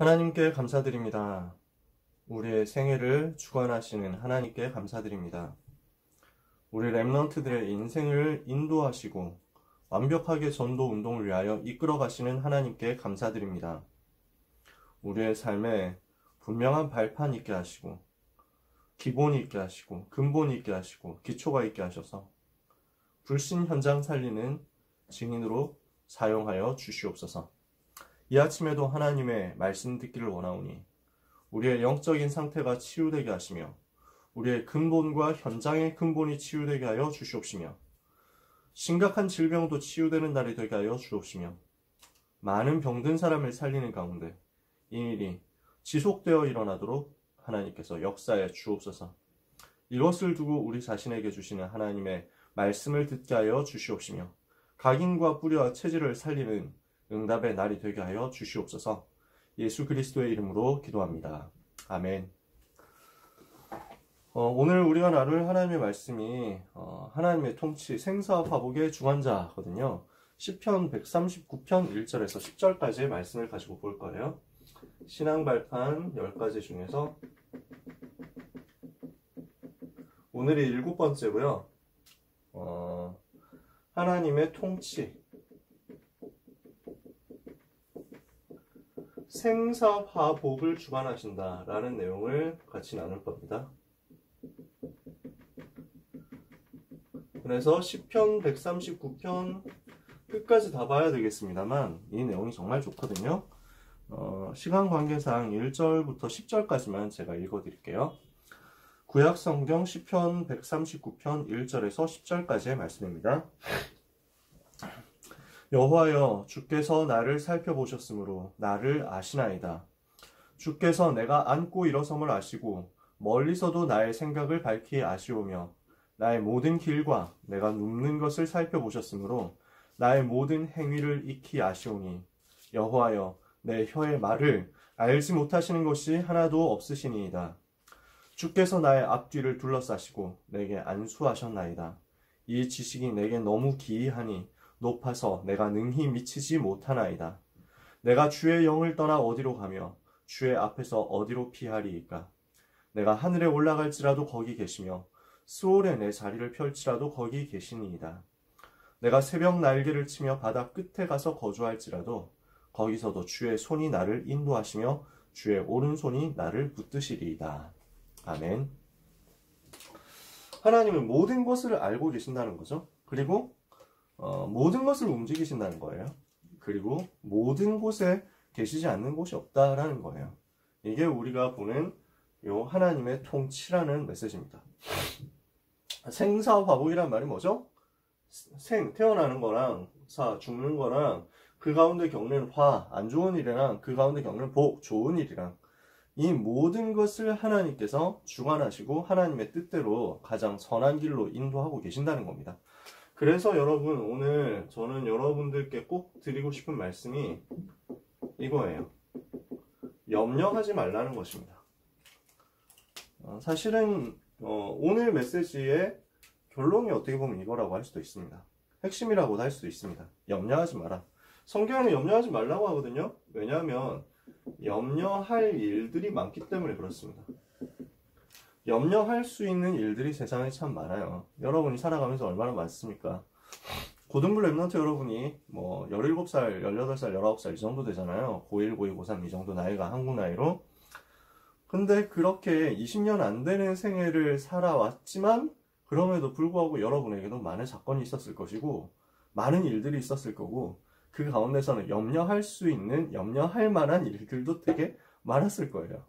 하나님께 감사드립니다. 우리의 생애를 주관하시는 하나님께 감사드립니다. 우리 렘넌트들의 인생을 인도하시고 완벽하게 전도 운동을 위하여 이끌어 가시는 하나님께 감사드립니다. 우리의 삶에 분명한 발판이 있게 하시고 기본이 있게 하시고 근본이 있게 하시고 기초가 있게 하셔서 불신 현장 살리는 증인으로 사용하여 주시옵소서. 이 아침에도 하나님의 말씀 듣기를 원하오니 우리의 영적인 상태가 치유되게 하시며 우리의 근본과 현장의 근본이 치유되게 하여 주시옵시며 심각한 질병도 치유되는 날이 되게 하여 주옵시며 많은 병든 사람을 살리는 가운데 이 일이 지속되어 일어나도록 하나님께서 역사해 주옵소서. 이것을 두고 우리 자신에게 주시는 하나님의 말씀을 듣게 하여 주시옵시며 각인과 뿌리와 체질을 살리는 응답의 날이 되게 하여 주시옵소서. 예수 그리스도의 이름으로 기도합니다. 아멘. 오늘 우리가 나눌 하나님의 말씀이 하나님의 통치, 생사와 화복의 주관자거든요. 시편 139편 1절에서 10절까지의 말씀을 가지고 볼 거예요. 신앙 발판 10가지 중에서 오늘이 7번째고요. 하나님의 통치, 생사화복을 주관하신다라는 내용을 같이 나눌 겁니다. 그래서 시편 139편 끝까지 다 봐야 되겠습니다만 이 내용이 정말 좋거든요. 시간 관계상 1절부터 10절까지만 제가 읽어드릴게요. 구약성경 시편 139편 1절에서 10절까지의 말씀입니다. 여호와여, 주께서 나를 살펴보셨으므로 나를 아시나이다. 주께서 내가 앉고 일어섬을 아시고 멀리서도 나의 생각을 밝히 아시오며 나의 모든 길과 내가 눕는 것을 살펴보셨으므로 나의 모든 행위를 익히 아시오니 여호와여, 내 혀의 말을 알지 못하시는 것이 하나도 없으시니이다. 주께서 나의 앞뒤를 둘러싸시고 내게 안수하셨나이다. 이 지식이 내게 너무 기이하니 높아서 내가 능히 미치지 못하나이다. 내가 주의 영을 떠나 어디로 가며 주의 앞에서 어디로 피하리이까. 내가 하늘에 올라갈지라도 거기 계시며 수월에 내 자리를 펼치라도 거기 계시니이다. 내가 새벽 날개를 치며 바다 끝에 가서 거주할지라도 거기서도 주의 손이 나를 인도하시며 주의 오른손이 나를 붙드시리이다. 아멘. 하나님은 모든 것을 알고 계신다는 거죠. 그리고 모든 것을 움직이신다는 거예요. 그리고 모든 곳에 계시지 않는 곳이 없다라는 거예요. 이게 우리가 보는 요 하나님의 통치라는 메시지입니다. 생사화복이란 말이 뭐죠? 태어나는 거랑 죽는 거랑 그 가운데 겪는 안 좋은 일이랑 그 가운데 겪는 좋은 일이랑 이 모든 것을 하나님께서 주관하시고 하나님의 뜻대로 가장 선한 길로 인도하고 계신다는 겁니다. 그래서 여러분, 오늘 저는 여러분들께 꼭 드리고 싶은 말씀이 이거예요. 염려하지 말라는 것입니다. 사실은 오늘 메시지의 결론이 어떻게 보면 이거라고 할 수도 있습니다. 핵심이라고도 할 수도 있습니다. 염려하지 마라. 성경에는 염려하지 말라고 하거든요. 왜냐하면 염려할 일들이 많기 때문에 그렇습니다. 염려할 수 있는 일들이 세상에 참 많아요. 여러분이 살아가면서 얼마나 많습니까? 고등부 랩런트 여러분이 17살, 18살, 19살 이 정도 되잖아요. 고1, 고2, 고3 이 정도 나이가 한국 나이로. 근데 그렇게 20년 안 되는 생애를 살아왔지만 그럼에도 불구하고 여러분에게도 많은 사건이 있었을 것이고 많은 일들이 있었을 거고 그 가운데서는 염려할 만한 일들도 되게 많았을 거예요.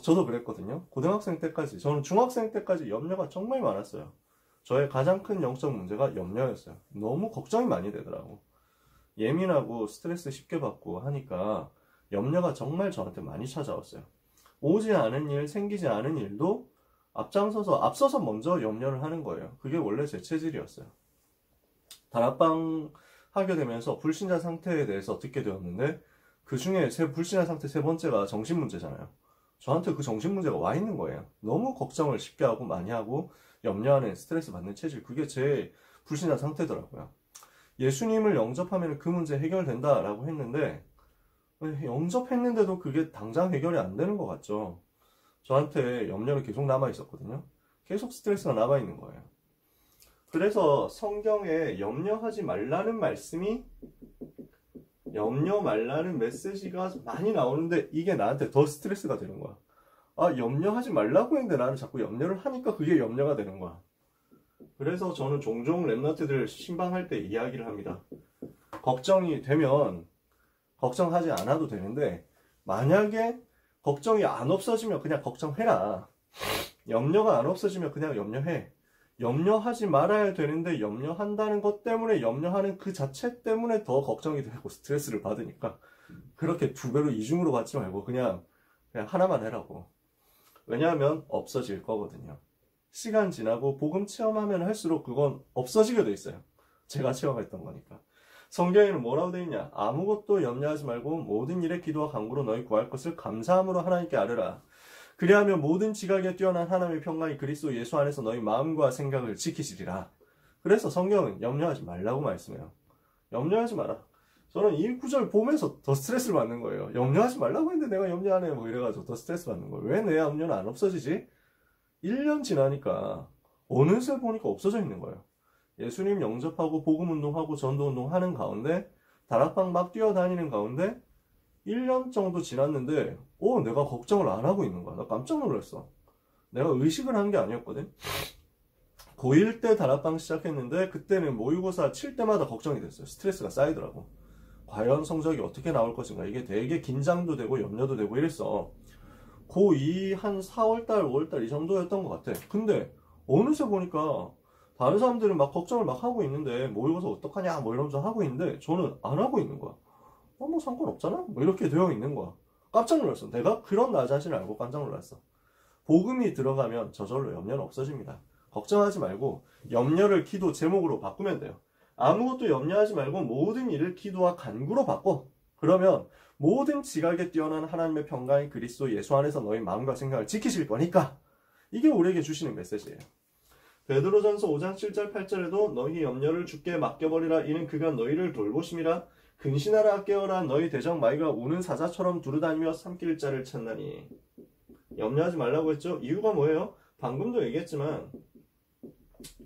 저도 그랬거든요. 고등학생 때까지, 저는 중학생 때까지 염려가 정말 많았어요. 저의 가장 큰 영적 문제가 염려였어요. 너무 걱정이 많이 되더라고. 예민하고 스트레스 쉽게 받고 하니까 염려가 정말 저한테 많이 찾아왔어요. 오지 않은 일, 생기지 않은 일도 앞서서 먼저 염려를 하는 거예요. 그게 원래 제 체질이었어요. 다락방 하게 되면서 불신자 상태에 대해서 듣게 되었는데 그 중에 불신자 상태 세 번째가 정신문제잖아요. 저한테 그 정신문제가 와 있는 거예요. 너무 걱정을 쉽게 하고 많이 하고 염려하는 스트레스 받는 체질, 그게 제 불신자 상태더라고요. 예수님을 영접하면 그 문제 해결된다라고 했는데 영접했는데도 그게 당장 해결이 안 되는 것 같죠. 저한테 염려가 계속 남아 있었거든요. 계속 스트레스가 남아 있는 거예요. 그래서 성경에 염려하지 말라는 말씀이, 염려 말라는 메시지가 많이 나오는데 이게 나한테 더 스트레스가 되는 거야. 아, 염려하지 말라고 했는데 나는 자꾸 염려를 하니까 그게 염려가 되는 거야. 그래서 저는 종종 랩런트들 신방할 때 이야기를 합니다. 걱정이 되면 걱정하지 않아도 되는데, 만약에 걱정이 안 없어지면 그냥 걱정해라. 염려가 안 없어지면 그냥 염려해. 염려하지 말아야 되는데 염려한다는 것 때문에, 염려하는 그 자체 때문에 더 걱정이 되고 스트레스를 받으니까 그렇게 두 배로 이중으로 받지 말고 그냥 하나만 해라고. 왜냐하면 없어질 거거든요. 시간 지나고 복음 체험하면 할수록 그건 없어지게 돼 있어요. 제가 체험했던 거니까. 성경에는 뭐라고 되어 있냐? 아무것도 염려하지 말고 모든 일에 기도와 간구로 너희 구할 것을 감사함으로 하나님께 아뢰라. 그리하면 모든 지각에 뛰어난 하나님의 평강이 그리스도 예수 안에서 너희 마음과 생각을 지키시리라. 그래서 성경은 염려하지 말라고 말씀해요. 염려하지 마라. 저는 이 구절 보면서 더 스트레스를 받는 거예요. 염려하지 말라고 했는데 내가 염려하네 뭐 이래가지고 더 스트레스 받는 거예요. 왜 내 염려는 안 없어지지? 1년 지나니까 어느새 보니까 없어져 있는 거예요. 예수님 영접하고 복음운동하고 전도운동 하는 가운데, 다락방 막 뛰어다니는 가운데 1년 정도 지났는데 내가 걱정을 안 하고 있는 거야. 나 깜짝 놀랐어. 내가 의식을 한 게 아니었거든. 고1 때 다락방 시작했는데 그때는 모의고사 칠 때마다 걱정이 됐어요. 스트레스가 쌓이더라고. 과연 성적이 어떻게 나올 것인가. 이게 되게 긴장도 되고 염려도 되고 이랬어. 고2 한 4월달 5월달 이 정도였던 것 같아. 근데 어느새 보니까 다른 사람들은 막 걱정을 막 하고 있는데 모의고사 어떡하냐 뭐 이러면서 하고 있는데 저는 안 하고 있는 거야. 뭐 상관없잖아? 뭐 이렇게 되어 있는 거야. 깜짝 놀랐어. 내가 그런 나 자신을 알고 깜짝 놀랐어. 복음이 들어가면 저절로 염려는 없어집니다. 걱정하지 말고 염려를 기도 제목으로 바꾸면 돼요. 아무것도 염려하지 말고 모든 일을 기도와 간구로 바꿔. 그러면 모든 지각에 뛰어난 하나님의 평강이 그리스도 예수 안에서 너희 마음과 생각을 지키실 거니까. 이게 우리에게 주시는 메시지예요. 베드로전서 5장 7절 8절에도 너희 염려를 주께 맡겨버리라. 이는 그가 너희를 돌보심이라. 근신하라 깨어라. 너희 대적 마귀가 우는 사자처럼 두루다니며 삼킬 자를 찾나니. 염려하지 말라고 했죠. 이유가 뭐예요? 방금도 얘기했지만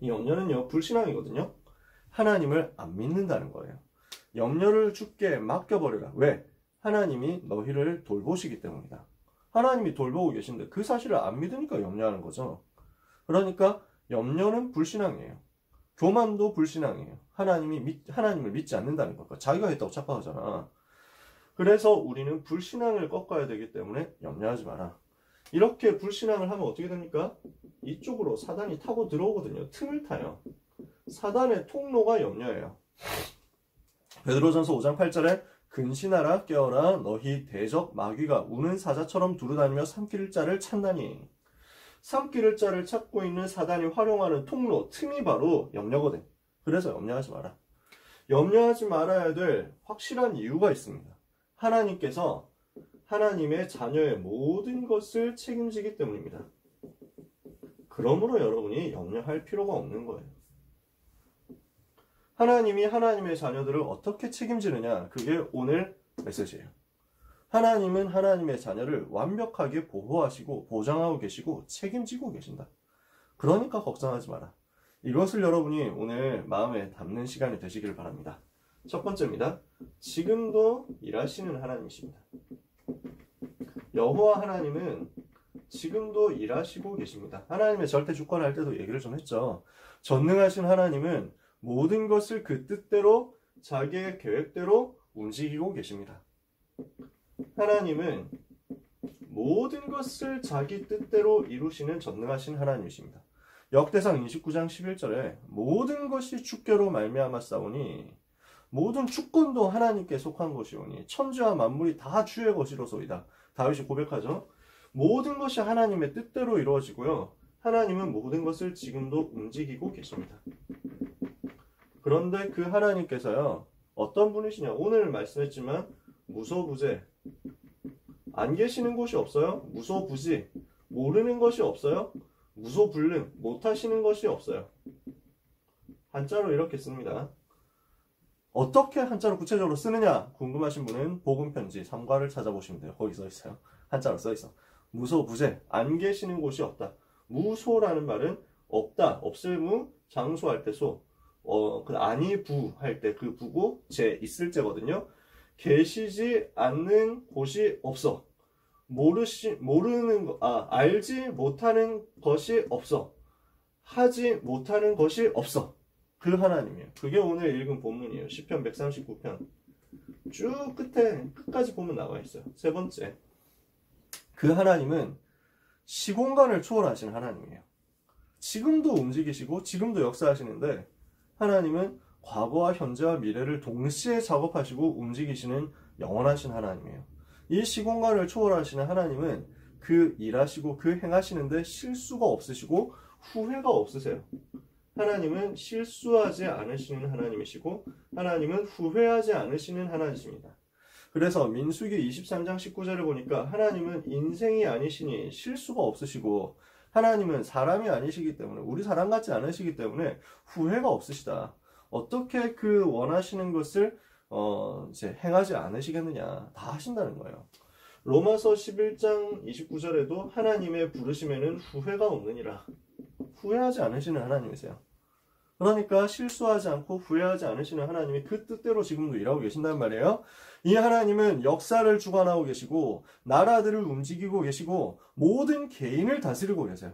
이 염려는요 불신앙이거든요. 하나님을 안 믿는다는 거예요. 염려를 주께 맡겨버리라. 왜? 하나님이 너희를 돌보시기 때문이다. 하나님이 돌보고 계신데 그 사실을 안 믿으니까 염려하는 거죠. 그러니까 염려는 불신앙이에요. 교만도 불신앙이에요. 하나님을 믿지 않는다는 거니까. 자기가 했다고 착각하잖아. 그래서 우리는 불신앙을 꺾어야 되기 때문에 염려하지 마라. 이렇게 불신앙을 하면 어떻게 됩니까? 이쪽으로 사단이 타고 들어오거든요. 틈을 타요. 사단의 통로가 염려예요. 베드로전서 5장 8절에 근신하라 깨어라 너희 대적 마귀가 우는 사자처럼 두루다니며 삼킬 자를 찾나니. 삼킬 자를 찾고 있는 사단이 활용하는 통로, 틈이 바로 염려거든. 그래서 염려하지 마라. 염려하지 말아야 될 확실한 이유가 있습니다. 하나님께서 하나님의 자녀의 모든 것을 책임지기 때문입니다. 그러므로 여러분이 염려할 필요가 없는 거예요. 하나님이 하나님의 자녀들을 어떻게 책임지느냐, 그게 오늘 메시지예요. 하나님은 하나님의 자녀를 완벽하게 보호하시고 보장하고 계시고 책임지고 계신다. 그러니까 걱정하지 마라. 이것을 여러분이 오늘 마음에 담는 시간이 되시길 바랍니다. 첫 번째입니다. 지금도 일하시는 하나님이십니다. 여호와 하나님은 지금도 일하시고 계십니다. 하나님의 절대 주권 할 때도 얘기를 좀 했죠. 전능하신 하나님은 모든 것을 그 뜻대로 자기의 계획대로 움직이고 계십니다. 하나님은 모든 것을 자기 뜻대로 이루시는 전능하신 하나님이십니다. 역대상 29장 11절에 모든 것이 주께로 말미암아 싸우니 모든 주권도 하나님께 속한 것이오니 천지와 만물이 다 주의 것이로소이다. 다윗이 고백하죠. 모든 것이 하나님의 뜻대로 이루어지고요. 하나님은 모든 것을 지금도 움직이고 계십니다. 그런데 그 하나님께서요. 어떤 분이시냐. 오늘 말씀했지만 무소부재. 안 계시는 곳이 없어요. 무소부지. 모르는 것이 없어요. 무소불능. 못하시는 것이 없어요. 한자로 이렇게 씁니다. 어떻게 한자로 구체적으로 쓰느냐 궁금하신 분은 복음편지 3과를 찾아보시면 돼요. 거기 써 있어요. 한자로 써 있어. 무소 부재, 안 계시는 곳이 없다. 무소라는 말은 없다, 없을 무, 장소할 때 소, 그 아니 부 할 때 그 부고 제 있을 제거든요. 계시지 않는 곳이 없어. 알지 못하는 것이 없어. 하지 못하는 것이 없어. 그 하나님이에요. 그게 오늘 읽은 본문이에요. 시편 139편. 쭉 끝까지 보면 나와 있어요. 세 번째. 그 하나님은 시공간을 초월하신 하나님이에요. 지금도 움직이시고 지금도 역사하시는데 하나님은 과거와 현재와 미래를 동시에 작업하시고 움직이시는 영원하신 하나님이에요. 이 시공간을 초월하시는 하나님은 그 일하시고 그 행하시는데 실수가 없으시고 후회가 없으세요. 하나님은 실수하지 않으시는 하나님이시고 하나님은 후회하지 않으시는 하나님이십니다. 그래서 민수기 23장 19절을 보니까 하나님은 인생이 아니시니 실수가 없으시고 하나님은 사람이 아니시기 때문에 우리 사람 같지 않으시기 때문에 후회가 없으시다. 어떻게 그 원하시는 것을 이제 행하지 않으시겠느냐 다 하신다는 거예요. 로마서 11장 29절에도 하나님의 부르심에는 후회가 없느니라. 후회하지 않으시는 하나님이세요. 그러니까 실수하지 않고 후회하지 않으시는 하나님이 그 뜻대로 지금도 일하고 계신단 말이에요. 이 하나님은 역사를 주관하고 계시고 나라들을 움직이고 계시고 모든 개인을 다스리고 계세요.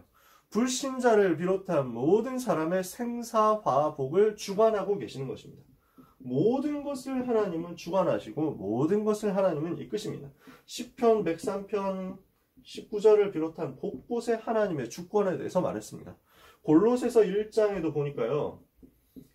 불신자를 비롯한 모든 사람의 생사화복을 주관하고 계시는 것입니다. 모든 것을 하나님은 주관하시고 모든 것을 하나님은 이끄십니다. 시편 103편 19절을 비롯한 곳곳에 하나님의 주권에 대해서 말했습니다. 골로새서 1장에도 보니까요.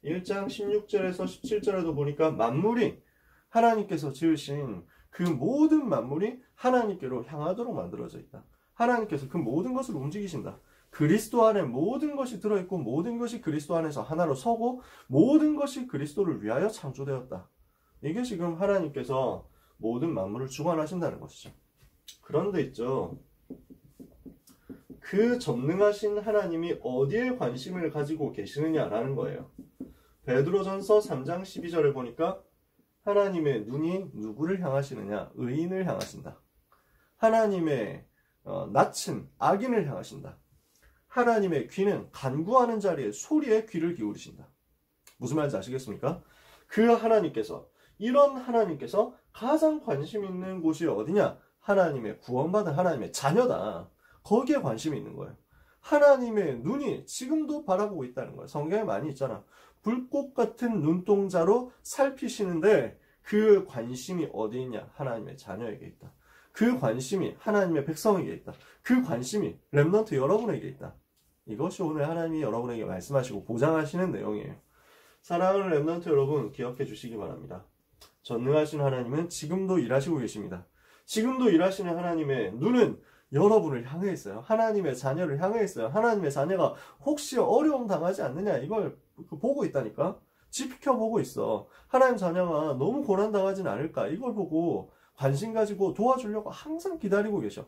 1장 16절에서 17절에도 보니까 만물이 하나님께서 지으신 그 모든 만물이 하나님께로 향하도록 만들어져 있다. 하나님께서 그 모든 것을 움직이신다. 그리스도 안에 모든 것이 들어있고 모든 것이 그리스도 안에서 하나로 서고 모든 것이 그리스도를 위하여 창조되었다. 이게 지금 하나님께서 모든 만물을 주관하신다는 것이죠. 그런데 있죠. 그 전능하신 하나님이 어디에 관심을 가지고 계시느냐라는 거예요. 베드로전서 3장 12절을 보니까 하나님의 눈이 누구를 향하시느냐? 의인을 향하신다. 하나님의 낯은 악인을 향하신다. 하나님의 귀는 간구하는 자리에 소리에 귀를 기울이신다. 무슨 말인지 아시겠습니까? 그 하나님께서 이런 하나님께서 가장 관심 있는 곳이 어디냐? 하나님의 구원받은 하나님의 자녀다. 거기에 관심이 있는 거예요. 하나님의 눈이 지금도 바라보고 있다는 거예요. 성경에 많이 있잖아. 불꽃 같은 눈동자로 살피시는데 그 관심이 어디 있냐? 하나님의 자녀에게 있다. 그 관심이 하나님의 백성에게 있다. 그 관심이 렘넌트 여러분에게 있다. 이것이 오늘 하나님이 여러분에게 말씀하시고 보장하시는 내용이에요. 사랑하는 렘넌트 여러분, 기억해 주시기 바랍니다. 전능하신 하나님은 지금도 일하시고 계십니다. 지금도 일하시는 하나님의 눈은 여러분을 향해 있어요. 하나님의 자녀를 향해 있어요. 하나님의 자녀가 혹시 어려움 당하지 않느냐 이걸 보고 있다니까. 지켜보고 있어. 하나님 자녀가 너무 고난당하진 않을까 이걸 보고 관심 가지고 도와주려고 항상 기다리고 계셔.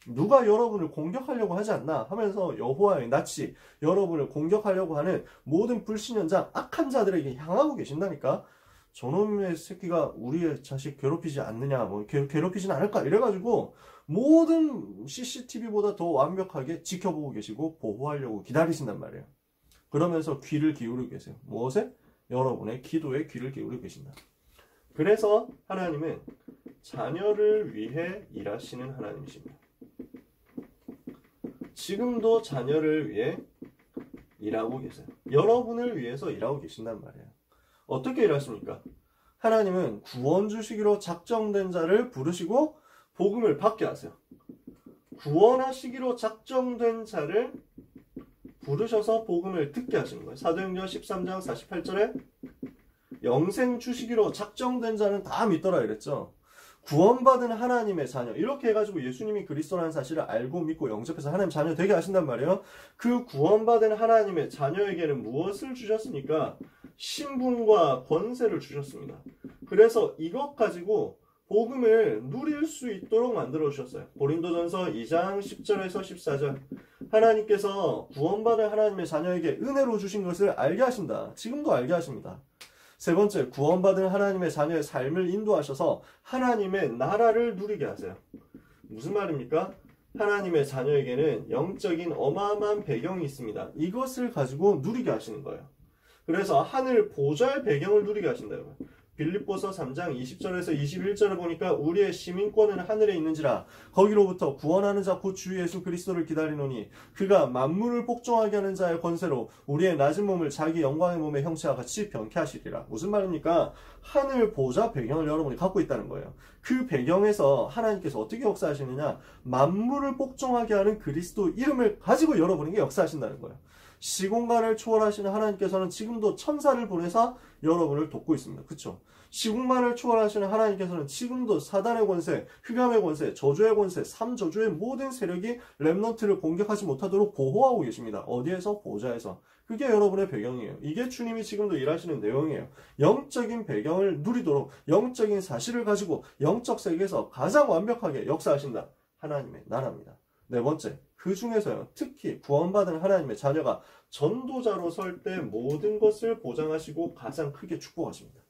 누가 여러분을 공격하려고 하지 않나 하면서 여호와의 낯이 여러분을 공격하려고 하는 모든 불신연장 악한 자들에게 향하고 계신다니까. 저놈의 새끼가 우리의 자식 괴롭히지 않느냐, 뭐 괴롭히진 않을까 이래가지고 모든 CCTV보다 더 완벽하게 지켜보고 계시고 보호하려고 기다리신단 말이에요. 그러면서 귀를 기울이고 계세요. 무엇에? 여러분의 기도에 귀를 기울이고 계신다. 그래서 하나님은 자녀를 위해 일하시는 하나님이십니다. 지금도 자녀를 위해 일하고 계세요. 여러분을 위해서 일하고 계신단 말이에요. 어떻게 일하십니까? 하나님은 구원 주시기로 작정된 자를 부르시고 복음을 받게 하세요. 구원하시기로 작정된 자를 부르셔서 복음을 듣게 하시는 거예요. 사도행전 13장 48절에 영생 주시기로 작정된 자는 다 믿더라 이랬죠. 구원받은 하나님의 자녀 이렇게 해가지고 예수님이 그리스도라는 사실을 알고 믿고 영접해서 하나님 자녀 되게 하신단 말이에요. 그 구원받은 하나님의 자녀에게는 무엇을 주셨습니까? 신분과 권세를 주셨습니다. 그래서 이것 가지고 복음을 누릴 수 있도록 만들어 주셨어요. 고린도전서 2장 10절에서 14절 하나님께서 구원받은 하나님의 자녀에게 은혜로 주신 것을 알게 하신다. 지금도 알게 하십니다. 세 번째, 구원받은 하나님의 자녀의 삶을 인도하셔서 하나님의 나라를 누리게 하세요. 무슨 말입니까? 하나님의 자녀에게는 영적인 어마어마한 배경이 있습니다. 이것을 가지고 누리게 하시는 거예요. 그래서 하늘 보좌의 배경을 누리게 하신다고요. 빌립보서 3장 20절에서 21절을 보니까 우리의 시민권은 하늘에 있는지라 거기로부터 구원하는 자 곧 주 예수 그리스도를 기다리노니 그가 만물을 복종하게 하는 자의 권세로 우리의 낮은 몸을 자기 영광의 몸의 형체와 같이 변케 하시리라. 무슨 말입니까? 하늘 보좌 배경을 여러분이 갖고 있다는 거예요. 그 배경에서 하나님께서 어떻게 역사하시느냐? 만물을 복종하게 하는 그리스도 이름을 가지고 여러분에게 역사하신다는 거예요. 시공간을 초월하시는 하나님께서는 지금도 천사를 보내서 여러분을 돕고 있습니다. 그렇죠? 시공간을 초월하시는 하나님께서는 지금도 사단의 권세, 흑암의 권세, 저주의 권세, 삼저주의 모든 세력이 렘넌트를 공격하지 못하도록 보호하고 계십니다. 어디에서? 보좌에서. 그게 여러분의 배경이에요. 이게 주님이 지금도 일하시는 내용이에요. 영적인 배경을 누리도록 영적인 사실을 가지고 영적 세계에서 가장 완벽하게 역사하신다. 하나님의 나라입니다. 네 번째, 그 중에서요, 특히 구원받은 하나님의 자녀가 전도자로 설 때 모든 것을 보장하시고 가장 크게 축복하십니다.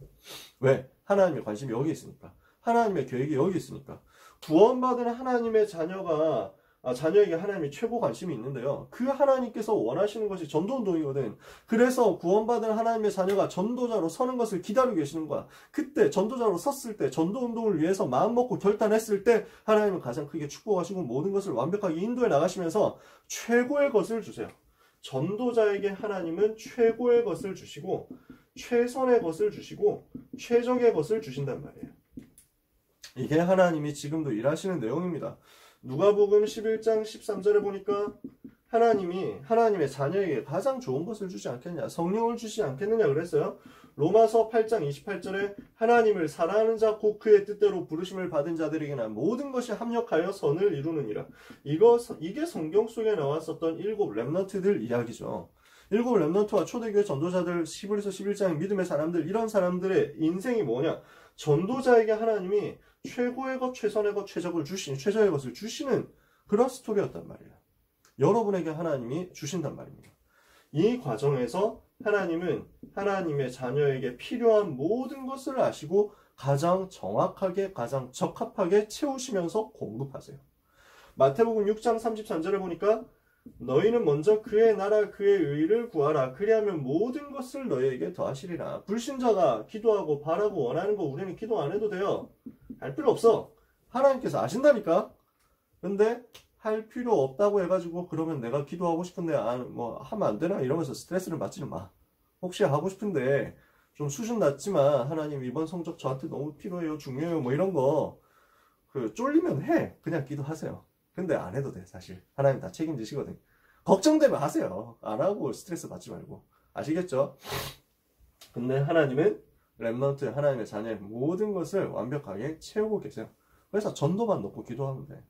왜? 하나님의 관심이 여기 있으니까. 하나님의 계획이 여기 있으니까. 구원받은 하나님의 자녀에게 하나님이 최고 관심이 있는데요. 그 하나님께서 원하시는 것이 전도운동이거든. 그래서 구원받은 하나님의 자녀가 전도자로 서는 것을 기다리고 계시는 거야. 그때 전도자로 섰을 때, 전도운동을 위해서 마음먹고 결단했을 때 하나님은 가장 크게 축복하시고 모든 것을 완벽하게 인도해 나가시면서 최고의 것을 주세요. 전도자에게 하나님은 최고의 것을 주시고 최선의 것을 주시고 최적의 것을 주신단 말이에요. 이게 하나님이 지금도 일하시는 내용입니다. 누가복음 11장 13절에 보니까 하나님이 하나님의 자녀에게 가장 좋은 것을 주지 않겠냐, 성령을 주시지 않겠느냐 그랬어요. 로마서 8장 28절에 하나님을 사랑하는 자 곧 그의 뜻대로 부르심을 받은 자들에게는 모든 것이 합력하여 선을 이루느니라. 이게 성경 속에 나왔었던 7 렘넌트들 이야기죠. 7 렘넌트와 초대교회 전도자들, 히브리서 11장 믿음의 사람들, 이런 사람들의 인생이 뭐냐? 전도자에게 하나님이 최고의 것, 최선의 것, 최저의 것을 주시는 그런 스토리였단 말이에요. 여러분에게 하나님이 주신단 말입니다. 이 과정에서 하나님은 하나님의 자녀에게 필요한 모든 것을 아시고 가장 정확하게, 가장 적합하게 채우시면서 공급하세요. 마태복음 6장 33절에 보니까 너희는 먼저 그의 나라 그의 의를 구하라. 그리하면 모든 것을 너희에게 더하시리라. 불신자가 기도하고 바라고 원하는 거 우리는 기도 안 해도 돼요. 할 필요 없어. 하나님께서 아신다니까. 근데 할 필요 없다고 해가지고 그러면 내가 기도하고 싶은데 하면 안 되나 이러면서 스트레스를 받지는 마. 혹시 하고 싶은데 좀 수준 낮지만 하나님 이번 성적 저한테 너무 필요해요, 중요해요, 뭐 이런 거 쫄리면 해. 그냥 기도하세요. 근데 안 해도 돼. 사실 하나님 다 책임지시거든. 걱정되면 하세요. 안 하고 스트레스 받지 말고. 아시겠죠? 근데 하나님은 렘넌트, 하나님의 자녀의 모든 것을 완벽하게 채우고 계세요. 그래서 전도만 놓고 기도하면 돼.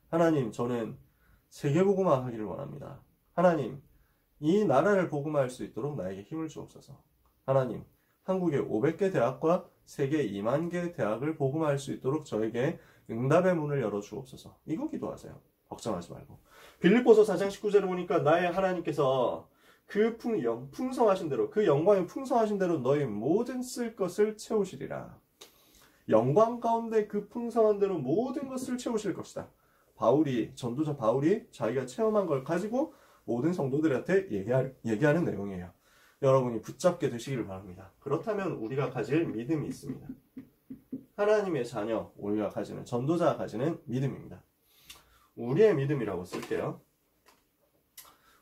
하나님, 저는 세계복음화 하기를 원합니다. 하나님, 이 나라를 복음화할 수 있도록 나에게 힘을 주옵소서. 하나님, 한국의 500개 대학과 세계 2만 개 대학을 복음화할 수 있도록 저에게 응답의 문을 열어주옵소서. 이거 기도하세요. 걱정하지 말고. 빌립보서 4장 19절을 보니까 나의 하나님께서 그 풍성하신 대로, 그 영광이 풍성하신 대로 너희 모든 쓸 것을 채우시리라. 영광 가운데 그 풍성한 대로 모든 것을 채우실 것이다. 전도자 바울이 자기가 체험한 걸 가지고 모든 성도들한테 얘기하는 내용이에요. 여러분이 붙잡게 되시기를 바랍니다. 그렇다면 우리가 가질 믿음이 있습니다. 하나님의 자녀, 우리가 가지는, 전도자가 가지는 믿음입니다. 우리의 믿음이라고 쓸게요.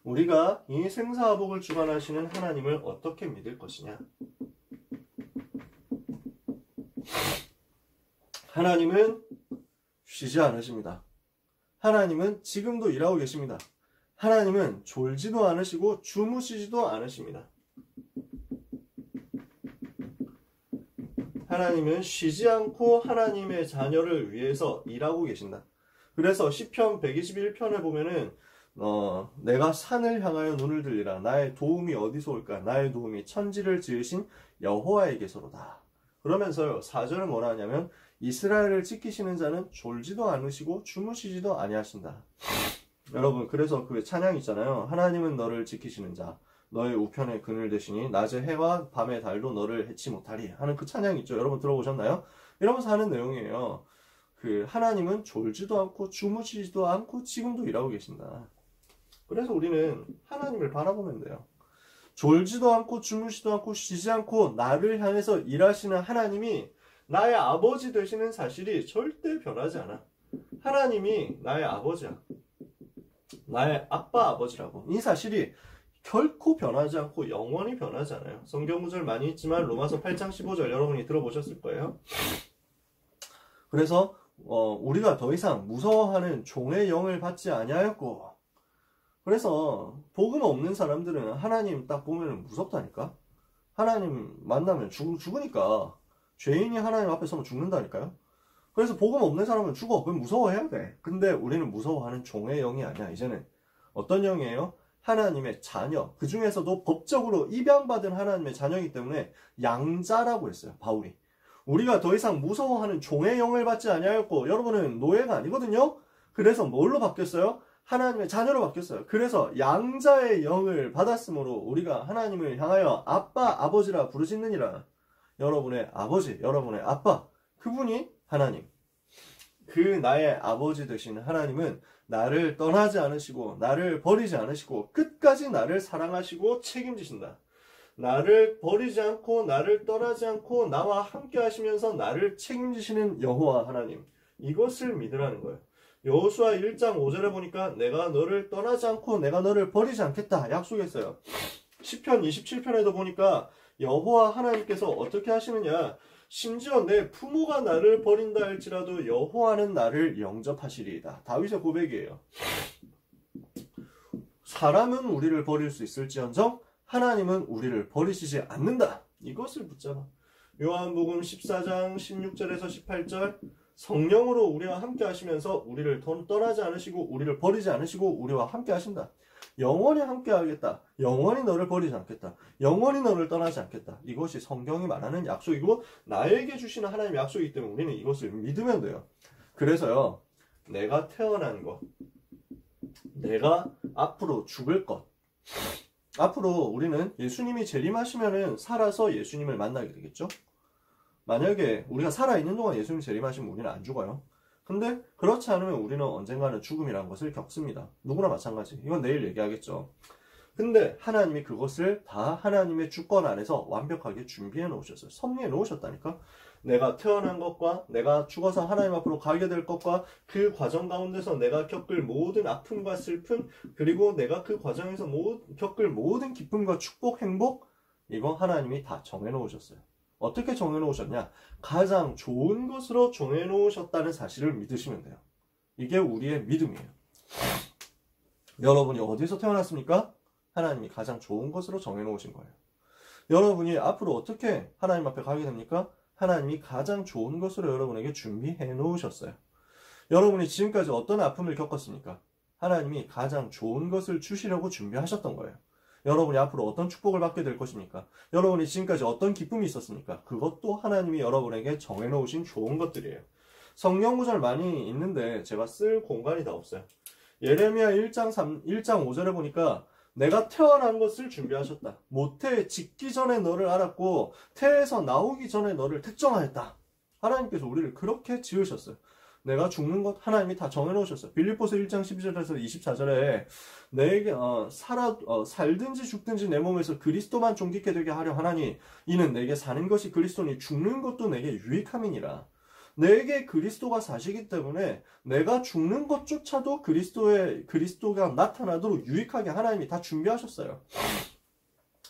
우리가 이 생사화복을 주관하시는 하나님을 어떻게 믿을 것이냐? 하나님은 쉬지 않으십니다. 하나님은 지금도 일하고 계십니다. 하나님은 졸지도 않으시고 주무시지도 않으십니다. 하나님은 쉬지 않고 하나님의 자녀를 위해서 일하고 계신다. 그래서 시편 121편에 보면은 내가 산을 향하여 눈을 들리라. 나의 도움이 어디서 올까? 나의 도움이 천지를 지으신 여호와에게서로다. 그러면서요, 4절은 뭐라 하냐면 이스라엘을 지키시는 자는 졸지도 않으시고 주무시지도 아니하신다. 여러분, 그래서 그 찬양 있잖아요. 하나님은 너를 지키시는 자, 너의 우편에 그늘 대시니 낮의 해와 밤의 달도 너를 해치 못하리 하는 그 찬양 있죠. 여러분 들어보셨나요? 이러면서 하는 내용이에요. 그 하나님은 졸지도 않고 주무시지도 않고 지금도 일하고 계신다. 그래서 우리는 하나님을 바라보면 돼요. 졸지도 않고 주무시도 않고 쉬지 않고 나를 향해서 일하시는 하나님이 나의 아버지 되시는 사실이 절대 변하지 않아. 하나님이 나의 아버지야. 나의 아빠 아버지라고. 이 사실이 결코 변하지 않고 영원히 변하지 않아요. 성경 구절 많이 있지만 로마서 8장 15절 여러분이 들어보셨을 거예요. 그래서 우리가 더 이상 무서워하는 종의 영을 받지 아니하였고, 그래서 복음 없는 사람들은 하나님 딱 보면 무섭다니까. 하나님 만나면 죽으니까. 죄인이 하나님 앞에 서면 죽는다니까요. 그래서 복음 없는 사람은 죽어. 그럼 무서워해야 돼. 근데 우리는 무서워하는 종의 영이 아니야. 이제는 어떤 영이에요? 하나님의 자녀. 그 중에서도 법적으로 입양받은 하나님의 자녀이기 때문에 양자라고 했어요, 바울이. 우리가 더 이상 무서워하는 종의 영을 받지 아니하였고, 여러분은 노예가 아니거든요. 그래서 뭘로 바뀌었어요? 하나님의 자녀로 바뀌었어요. 그래서 양자의 영을 받았으므로 우리가 하나님을 향하여 아빠, 아버지라 부르짖느니라. 여러분의 아버지, 여러분의 아빠, 그분이 하나님. 그 나의 아버지 되신 하나님은 나를 떠나지 않으시고 나를 버리지 않으시고 끝까지 나를 사랑하시고 책임지신다. 나를 버리지 않고 나를 떠나지 않고 나와 함께 하시면서 나를 책임지시는 여호와 하나님. 이것을 믿으라는 거예요. 여호수아 1장 5절에 보니까 내가 너를 떠나지 않고 내가 너를 버리지 않겠다 약속했어요. 시편 27편에도 보니까 여호와 하나님께서 어떻게 하시느냐, 심지어 내 부모가 나를 버린다 할지라도 여호와는 나를 영접하시리이다. 다윗의 고백이에요. 사람은 우리를 버릴 수 있을지언정 하나님은 우리를 버리시지 않는다. 이것을 붙잡아. 요한복음 14장 16절에서 18절, 성령으로 우리와 함께 하시면서 우리를 떠나지 않으시고 우리를 버리지 않으시고 우리와 함께 하신다. 영원히 함께 하겠다. 영원히 너를 버리지 않겠다. 영원히 너를 떠나지 않겠다. 이것이 성경이 말하는 약속이고 나에게 주시는 하나님의 약속이기 때문에 우리는 이것을 믿으면 돼요. 그래서요, 내가 태어난 것, 내가 앞으로 죽을 것, 앞으로 우리는 예수님이 재림하시면은 살아서 예수님을 만나게 되겠죠? 만약에 우리가 살아있는 동안 예수님 재림하시면 우리는 안 죽어요. 근데 그렇지 않으면 우리는 언젠가는 죽음이라는 것을 겪습니다. 누구나 마찬가지. 이건 내일 얘기하겠죠. 근데 하나님이 그것을 다 하나님의 주권 안에서 완벽하게 준비해 놓으셨어요. 섭리해 놓으셨다니까. 내가 태어난 것과 내가 죽어서 하나님 앞으로 가게 될 것과 그 과정 가운데서 내가 겪을 모든 아픔과 슬픔, 그리고 내가 그 과정에서 겪을 모든 기쁨과 축복, 행복, 이거 하나님이 다 정해 놓으셨어요. 어떻게 정해놓으셨냐? 가장 좋은 것으로 정해놓으셨다는 사실을 믿으시면 돼요. 이게 우리의 믿음이에요. 여러분이 어디서 태어났습니까? 하나님이 가장 좋은 것으로 정해놓으신 거예요. 여러분이 앞으로 어떻게 하나님 앞에 가게 됩니까? 하나님이 가장 좋은 것으로 여러분에게 준비해 놓으셨어요. 여러분이 지금까지 어떤 아픔을 겪었습니까? 하나님이 가장 좋은 것을 주시려고 준비하셨던 거예요. 여러분이 앞으로 어떤 축복을 받게 될 것입니까? 여러분이 지금까지 어떤 기쁨이 있었습니까? 그것도 하나님이 여러분에게 정해놓으신 좋은 것들이에요. 성경 구절 많이 있는데 제가 쓸 공간이 다 없어요. 예레미야 1장 5절에 보니까 내가 태어난 것을 준비하셨다. 모태에 짓기 전에 너를 알았고 태에서 나오기 전에 너를 특정하였다. 하나님께서 우리를 그렇게 지으셨어요. 내가 죽는 것 하나님이 다 정해놓으셨어요. 빌립보서 1장 12절에서 24절에 내게 살든지 죽든지 내 몸에서 그리스도만 존귀케 되게 하려 하나니 이는 내게 사는 것이 그리스도니 죽는 것도 내게 유익함이니라. 내게 그리스도가 사시기 때문에 내가 죽는 것조차도 그리스도가 나타나도록 유익하게 하나님이 다 준비하셨어요.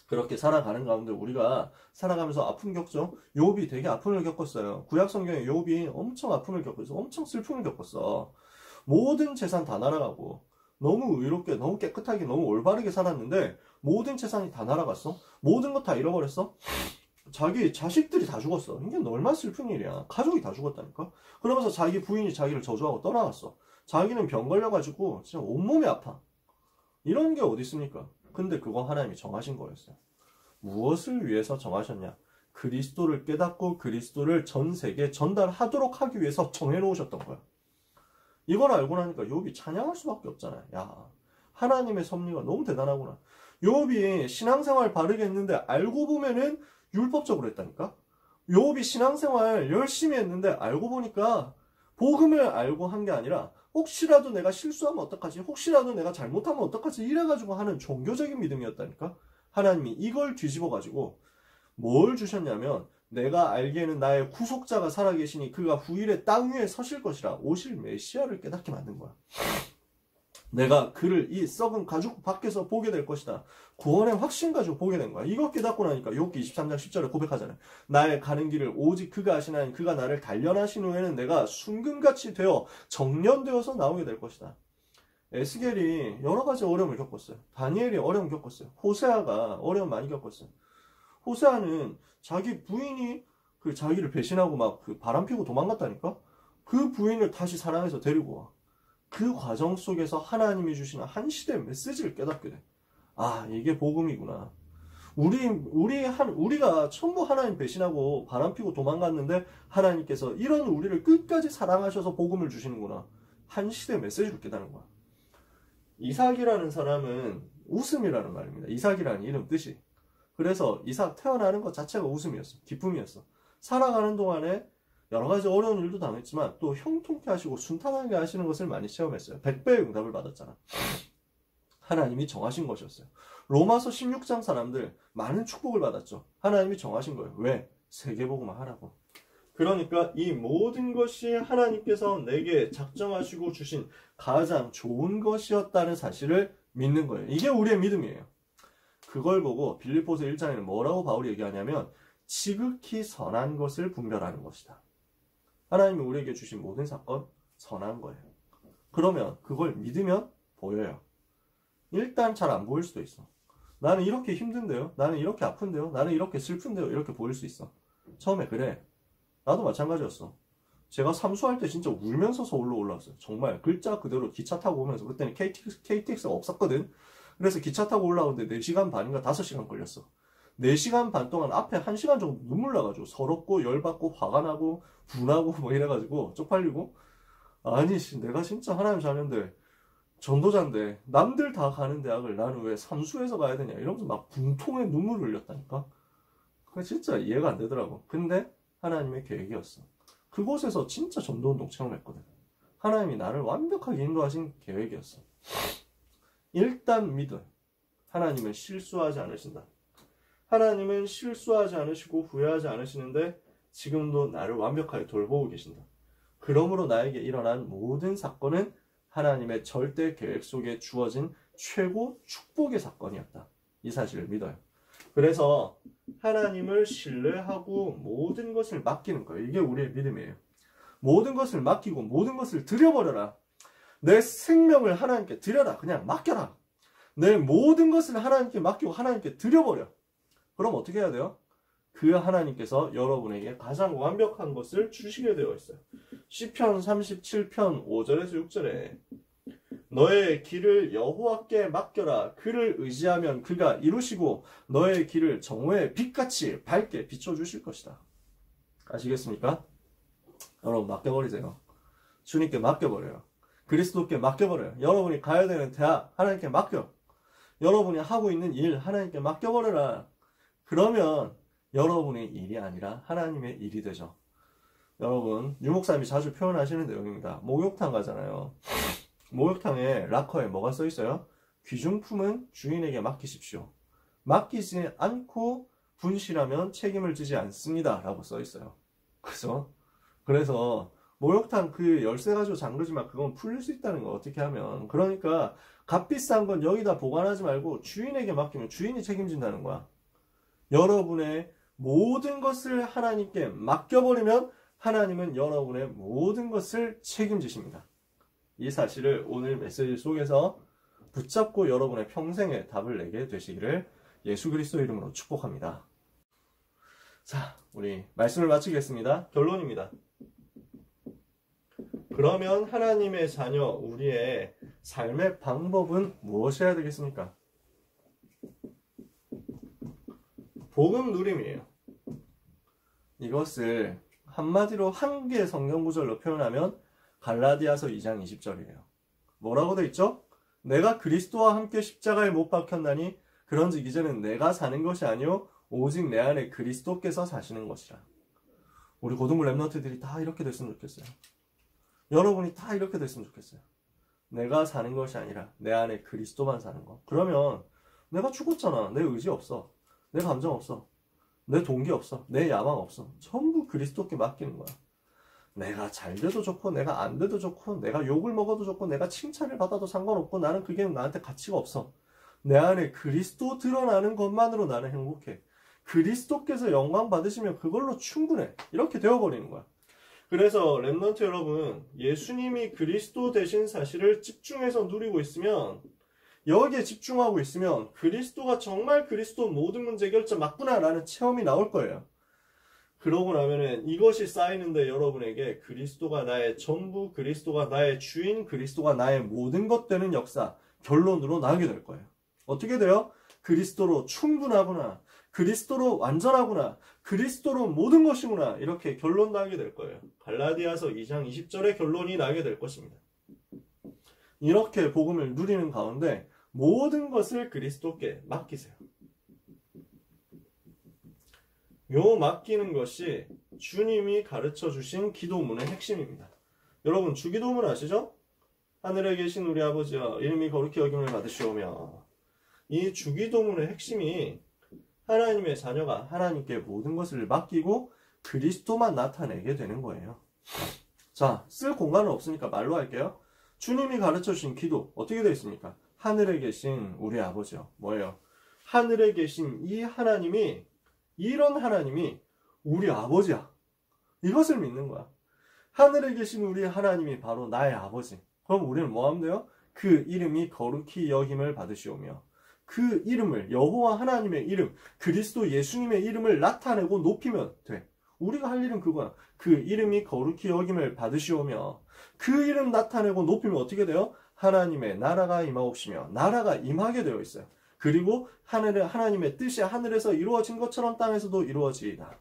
그렇게 살아가는 가운데 우리가 살아가면서 아픔 겪죠. 욥이 되게 아픔을 겪었어요. 구약 성경에 욥이 엄청 아픔을 겪었어. 엄청 슬픔을 겪었어. 모든 재산 다 날아가고 너무 의롭게 너무 깨끗하게 너무 올바르게 살았는데 모든 재산이 다 날아갔어. 모든 것 다 잃어버렸어. 자기 자식들이 다 죽었어. 이게 얼마나 슬픈 일이야. 가족이 다 죽었다니까. 그러면서 자기 부인이 자기를 저주하고 떠나갔어. 자기는 병 걸려가지고 진짜 온몸이 아파. 이런 게 어디 있습니까? 근데 그거 하나님이 정하신 거였어요. 무엇을 위해서 정하셨냐? 그리스도를 깨닫고 그리스도를 전 세계에 전달하도록 하기 위해서 정해놓으셨던 거야. 이걸 알고 나니까 욥이 찬양할 수밖에 없잖아요. 야, 하나님의 섭리가 너무 대단하구나. 욥이 신앙생활 바르게 했는데 알고 보면은 율법적으로 했다니까. 욥이 신앙생활 열심히 했는데 알고 보니까 복음을 알고 한 게 아니라 혹시라도 내가 실수하면 어떡하지? 혹시라도 내가 잘못하면 어떡하지? 이래가지고 하는 종교적인 믿음이었다니까. 하나님이 이걸 뒤집어가지고 뭘 주셨냐면 내가 알기에는 나의 구속자가 살아계시니 그가 후일에 땅 위에 서실 것이라 오실 메시아를 깨닫게 만든 거야. 내가 그를 이 썩은 가죽 밖에서 보게 될 것이다. 구원의 확신 가지고 보게 된 거야. 이거 깨닫고 나니까 욥기 23장 10절에 고백하잖아요. 나의 가는 길을 오직 그가 아시나니 그가 나를 단련하신 후에는 내가 순금같이 되어 정련되어서 나오게 될 것이다. 에스겔이 여러 가지 어려움을 겪었어요. 다니엘이 어려움 겪었어요. 호세아가 어려움 많이 겪었어요. 호세아는 자기 부인이 그 자기를 배신하고 막 그 바람 피고 도망갔다니까? 그 부인을 다시 사랑해서 데리고 와. 그 과정 속에서 하나님이 주시는 한 시대의 메시지를 깨닫게 돼. 아, 이게 복음이구나. 우리가 전부 하나님 배신하고 바람 피고 도망갔는데 하나님께서 이런 우리를 끝까지 사랑하셔서 복음을 주시는구나. 한 시대의 메시지를 깨닫는 거야. 이삭이라는 사람은 웃음이라는 말입니다. 이삭이라는 이름 뜻이. 그래서 이삭 태어나는 것 자체가 웃음이었어. 기쁨이었어. 살아가는 동안에 여러 가지 어려운 일도 당했지만 또 형통케 하시고 순탄하게 하시는 것을 많이 체험했어요. 100배의 응답을 받았잖아. 하나님이 정하신 것이었어요. 로마서 16장 사람들 많은 축복을 받았죠. 하나님이 정하신 거예요. 왜? 세계복음을 하라고. 그러니까 이 모든 것이 하나님께서 내게 작정하시고 주신 가장 좋은 것이었다는 사실을 믿는 거예요. 이게 우리의 믿음이에요. 그걸 보고 빌립보서 1장에는 뭐라고 바울이 얘기하냐면 지극히 선한 것을 분별하는 것이다. 하나님이 우리에게 주신 모든 사건 선한 거예요. 그러면 그걸 믿으면 보여요. 일단 잘 안 보일 수도 있어. 나는 이렇게 힘든데요? 나는 이렇게 아픈데요? 나는 이렇게 슬픈데요? 이렇게 보일 수 있어. 처음에 그래. 나도 마찬가지였어. 제가 삼수할 때 진짜 울면서 서울로 올라왔어요. 정말 글자 그대로 기차 타고 오면서 그때는 KTX가 없었거든. 그래서 기차 타고 올라오는데 4시간 반인가 5시간 걸렸어. 4시간 반 동안 앞에 1시간 정도 눈물 나가지고 서럽고 열받고 화가 나고 분하고 뭐 이래가지고 쪽팔리고 아니 내가 진짜 하나님 자녀인데 전도자인데 남들 다 가는 대학을 나는 왜 삼수해서 가야 되냐 이러면서 막 분통에 눈물을 흘렸다니까. 그게 진짜 이해가 안 되더라고. 근데 하나님의 계획이었어. 그곳에서 진짜 전도운동 체험했거든. 하나님이 나를 완벽하게 인도하신 계획이었어. 일단 믿어. 하나님은 실수하지 않으신다. 하나님은 실수하지 않으시고 후회하지 않으시는데 지금도 나를 완벽하게 돌보고 계신다. 그러므로 나에게 일어난 모든 사건은 하나님의 절대 계획 속에 주어진 최고 축복의 사건이었다. 이 사실을 믿어요. 그래서 하나님을 신뢰하고 모든 것을 맡기는 거예요. 이게 우리의 믿음이에요. 모든 것을 맡기고 모든 것을 드려버려라. 내 생명을 하나님께 드려라. 그냥 맡겨라. 내 모든 것을 하나님께 맡기고 하나님께 드려버려. 그럼 어떻게 해야 돼요? 그 하나님께서 여러분에게 가장 완벽한 것을 주시게 되어 있어요. 시편 37편 5절에서 6절에 너의 길을 여호와께 맡겨라. 그를 의지하면 그가 이루시고 너의 길을 정오의 빛같이 밝게 비춰주실 것이다. 아시겠습니까? 여러분 맡겨버리세요. 주님께 맡겨버려요. 그리스도께 맡겨버려요. 여러분이 가야 되는 대학 하나님께 맡겨. 여러분이 하고 있는 일 하나님께 맡겨버려라. 그러면 여러분의 일이 아니라 하나님의 일이 되죠. 여러분 유목사님이 자주 표현하시는 내용입니다. 목욕탕 가잖아요. 목욕탕에 락커에 뭐가 써 있어요? 귀중품은 주인에게 맡기십시오. 맡기지 않고 분실하면 책임을 지지 않습니다. 라고 써 있어요. 그죠? 그래서 목욕탕 그 열쇠 가지고 잠그지만 그건 풀릴 수 있다는 거 어떻게 하면. 그러니까 값비싼 건 여기다 보관하지 말고 주인에게 맡기면 주인이 책임진다는 거야. 여러분의 모든 것을 하나님께 맡겨버리면 하나님은 여러분의 모든 것을 책임지십니다. 이 사실을 오늘 메시지 속에서 붙잡고 여러분의 평생의 답을 내게 되시기를 예수 그리스도 이름으로 축복합니다. 자, 우리 말씀을 마치겠습니다. 결론입니다. 그러면 하나님의 자녀, 우리의 삶의 방법은 무엇이어야 되겠습니까? 복음 누림이에요. 이것을 한마디로 한 개의 성경 구절로 표현하면 갈라디아서 2장 20절이에요. 뭐라고 돼 있죠? 내가 그리스도와 함께 십자가에 못 박혔나니 그런즉 이제는 내가 사는 것이 아니요 오직 내 안에 그리스도께서 사시는 것이라. 우리 고등부 랩런트들이 다 이렇게 됐으면 좋겠어요. 여러분이 다 이렇게 됐으면 좋겠어요. 내가 사는 것이 아니라 내 안에 그리스도만 사는 거. 그러면 내가 죽었잖아. 내 의지 없어. 내 감정 없어. 내 동기 없어. 내 야망 없어. 전부 그리스도께 맡기는 거야. 내가 잘 돼도 좋고 내가 안 돼도 좋고 내가 욕을 먹어도 좋고 내가 칭찬을 받아도 상관없고 나는 그게 나한테 가치가 없어. 내 안에 그리스도 드러나는 것만으로 나는 행복해. 그리스도께서 영광 받으시면 그걸로 충분해. 이렇게 되어버리는 거야. 그래서 랩넌트 여러분, 예수님이 그리스도 되신 사실을 집중해서 누리고 있으면, 여기에 집중하고 있으면 그리스도가 정말 그리스도 모든 문제 해결자 맞구나 라는 체험이 나올 거예요. 그러고 나면은 이것이 쌓이는데 여러분에게 그리스도가 나의 전부, 그리스도가 나의 주인, 그리스도가 나의 모든 것 되는 역사, 결론으로 나오게 될 거예요. 어떻게 돼요? 그리스도로 충분하구나. 그리스도로 완전하구나. 그리스도로 모든 것이구나. 이렇게 결론 나게 될 거예요. 갈라디아서 2장 20절의 결론이 나게 될 것입니다. 이렇게 복음을 누리는 가운데 모든 것을 그리스도께 맡기세요. 요 맡기는 것이 주님이 가르쳐 주신 기도문의 핵심입니다. 여러분 주기도문 아시죠? 하늘에 계신 우리 아버지여 이름이 거룩히 여김을 받으시오며. 이 주기도문의 핵심이 하나님의 자녀가 하나님께 모든 것을 맡기고 그리스도만 나타내게 되는 거예요. 자, 쓸 공간은 없으니까 말로 할게요. 주님이 가르쳐 주신 기도 어떻게 되어 있습니까? 하늘에 계신 우리 아버지요. 뭐예요? 하늘에 계신 이 하나님이, 이런 하나님이 우리 아버지야. 이것을 믿는 거야. 하늘에 계신 우리 하나님이 바로 나의 아버지. 그럼 우리는 뭐 하면 돼요? 그 이름이 거룩히 여김을 받으시오며, 그 이름을, 여호와 하나님의 이름, 그리스도 예수님의 이름을 나타내고 높이면 돼. 우리가 할 일은 그거야. 그 이름이 거룩히 여김을 받으시오며, 그 이름 나타내고 높이면 어떻게 돼요? 하나님의 나라가 임하옵시며, 나라가 임하게 되어 있어요. 그리고 하나님의 뜻이 하늘에서 이루어진 것처럼 땅에서도 이루어지이다.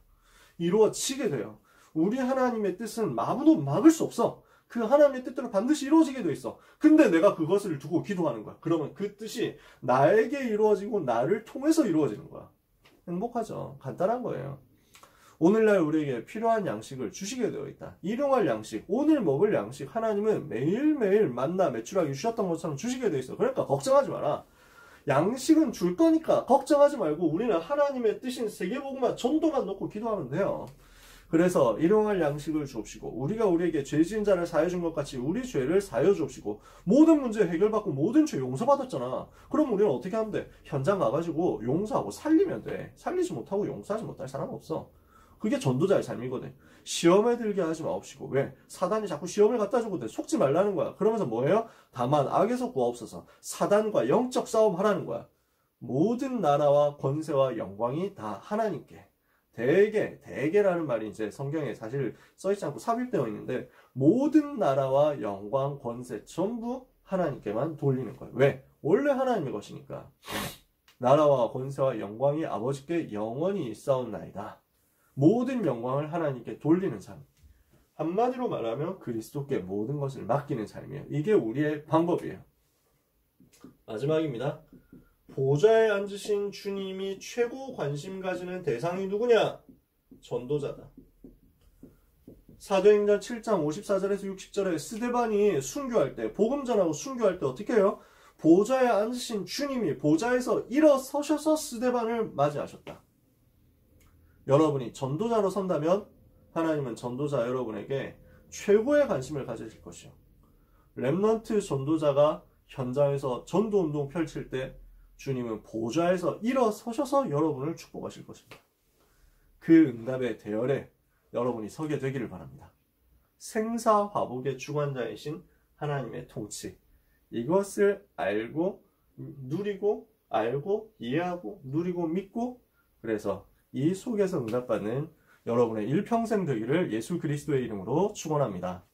이루어지게 돼요. 우리 하나님의 뜻은 아무도 막을 수 없어. 그 하나님의 뜻대로 반드시 이루어지게 돼 있어. 근데 내가 그것을 두고 기도하는 거야. 그러면 그 뜻이 나에게 이루어지고 나를 통해서 이루어지는 거야. 행복하죠. 간단한 거예요. 오늘날 우리에게 필요한 양식을 주시게 되어 있다. 일용할 양식, 오늘 먹을 양식 하나님은 매일매일 만나 매출하게 주셨던 것처럼 주시게 되어 있어. 그러니까 걱정하지 마라. 양식은 줄 거니까 걱정하지 말고 우리는 하나님의 뜻인 세계복음만 전도만 놓고 기도하면 돼요. 그래서 일용할 양식을 주옵시고, 우리가 우리에게 죄 지은 자를 사하여 준 것 같이 우리 죄를 사하여 주옵시고, 모든 문제 해결받고 모든 죄 용서받았잖아. 그럼 우리는 어떻게 하면 돼? 현장 가가지고 용서하고 살리면 돼. 살리지 못하고 용서하지 못할 사람은 없어. 그게 전도자의 삶이거든. 시험에 들게 하지 마옵시고. 왜? 사단이 자꾸 시험을 갖다 주고 속지 말라는 거야. 그러면서 뭐예요? 다만 악에서 구하옵소서. 사단과 영적 싸움 하라는 거야. 모든 나라와 권세와 영광이 다 하나님께. 대개라는 말이 이제 성경에 사실 써있지 않고 삽입되어 있는데, 모든 나라와 영광, 권세 전부 하나님께만 돌리는 거예요. 왜? 원래 하나님의 것이니까. 나라와 권세와 영광이 아버지께 영원히 있사옵나이다. 모든 영광을 하나님께 돌리는 삶. 한마디로 말하면 그리스도께 모든 것을 맡기는 삶이에요. 이게 우리의 방법이에요. 마지막입니다. 보좌에 앉으신 주님이 최고 관심 가지는 대상이 누구냐? 전도자다. 사도행전 7장 54절에서 60절에 스데반이 순교할 때, 복음 전하고 순교할 때 어떻게 해요? 보좌에 앉으신 주님이 보좌에서 일어서셔서 스데반을 맞이하셨다. 여러분이 전도자로 선다면 하나님은 전도자 여러분에게 최고의 관심을 가지실 것이요. 렘넌트 전도자가 현장에서 전도운동 펼칠 때 주님은 보좌에서 일어서셔서 여러분을 축복하실 것입니다. 그 응답의 대열에 여러분이 서게 되기를 바랍니다. 생사화복의 주관자이신 하나님의 통치, 이것을 알고 누리고, 알고 이해하고 누리고 믿고, 그래서 이 속에서 응답받는 여러분의 일평생 되기를 예수 그리스도의 이름으로 축원합니다.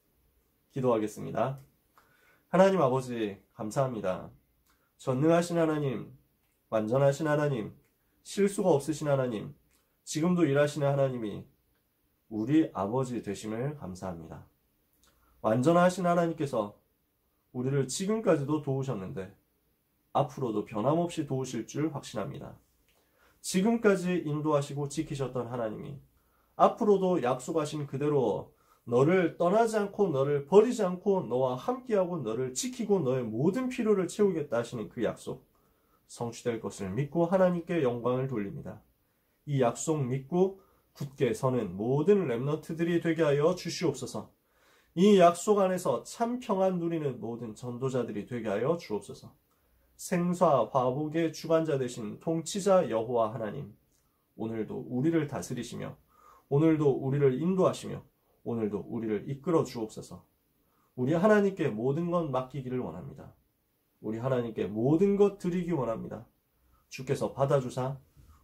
기도하겠습니다. 하나님 아버지 감사합니다. 전능하신 하나님, 완전하신 하나님, 실수가 없으신 하나님, 지금도 일하시는 하나님이 우리 아버지 되심을 감사합니다. 완전하신 하나님께서 우리를 지금까지도 도우셨는데 앞으로도 변함없이 도우실 줄 확신합니다. 지금까지 인도하시고 지키셨던 하나님이 앞으로도 약속하신 그대로 너를 떠나지 않고 너를 버리지 않고 너와 함께하고 너를 지키고 너의 모든 필요를 채우겠다 하시는 그 약속 성취될 것을 믿고 하나님께 영광을 돌립니다. 이 약속 믿고 굳게 서는 모든 렘넌트들이 되게 하여 주시옵소서. 이 약속 안에서 참 평안 누리는 모든 전도자들이 되게 하여 주옵소서. 생사 화복의 주관자 되신 통치자 여호와 하나님, 오늘도 우리를 다스리시며 오늘도 우리를 인도하시며 오늘도 우리를 이끌어 주옵소서. 우리 하나님께 모든 것 맡기기를 원합니다. 우리 하나님께 모든 것 드리기 원합니다. 주께서 받아주사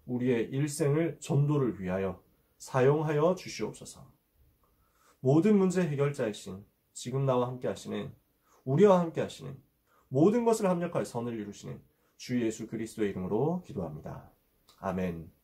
우리의 일생을 전도를 위하여 사용하여 주시옵소서. 모든 문제 해결자이신 지금 나와 함께 하시는 우리와 함께 하시는 모든 것을 합력하여 선을 이루시는 주 예수 그리스도의 이름으로 기도합니다. 아멘.